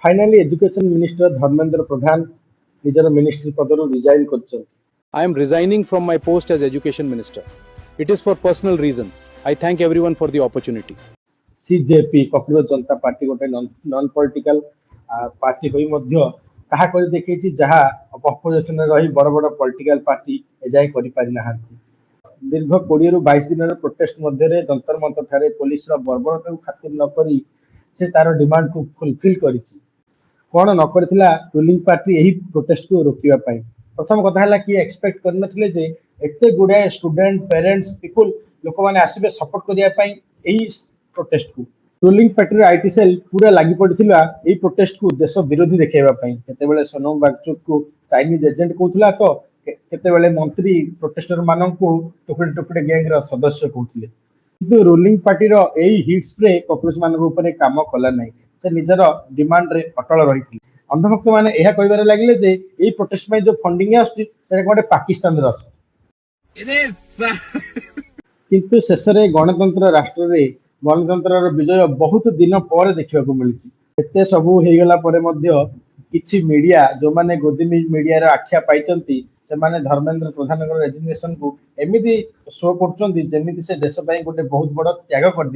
Finally education minister Dharmendra Pradhan निजर ministry पदर resign कर I am resigning from my post as Education Minister. It is for personal reasons. I thank everyone for the opportunity. CJP Kapil Janata party गोटे non political party होई मध्य कहा कर देखी जहाँ opposition रही बड़ बड़ पॉलिटिकल पार्टी एजाए कर पारि नाहांती दीर्घ 20 ରୁ 22 दिन प्रोटेस्ट मध्य जंतर मंतर ठारे पुलिस बर्बरता खातिर न करी से तार डिमांड को फुलफिल करिछि कौन न करथिला रूलिंग पार्टी यही प्रोटेस्ट को रोकिबा पाई प्रथम कथा है कि एक्सपेक्ट करनथिले जे एते गुडा स्टूडेंट पेरेंट्स पीपल लोक माने आसीबे सपोर्ट करिया पाई एही प्रोटेस्ट को रूलिंग पार्टी आईटी सेल पूरा लागि पड़िथिला एही प्रोटेस्ट को देश विरोधी देखाइबा पाई केतेबेले सोनम वांगचुक को चाइनीज एजेंट कहउथला तो केतेबेले मंत्री प्रोटेस्टर मानन को टुकड़े टुकड़े गैंग रा सदस्य कहउथिले किंतु रूलिंग पार्टी रो एही हिट स्प्रे कॉकरोच मानन ऊपर काम कला नै से निजर डिमांड रे अटल रही अंधभक्त मैंने यह कहबार लगे जे ये प्रोटेस्ट में जो फंडिंग आटे पाकिस्तान किंतु शेष में गणतंत्र राष्ट्र रे गणतंत्र विजय बहुत दिन पर देखा मिली एत सब हो किछि मीडिया जो माने गोदी मीडिया आख्या पाई से माने धर्मेंद्र प्रधान रेजिग्नेशन को एमती शो कर देश गोटे बहुत बड़ त्याग कर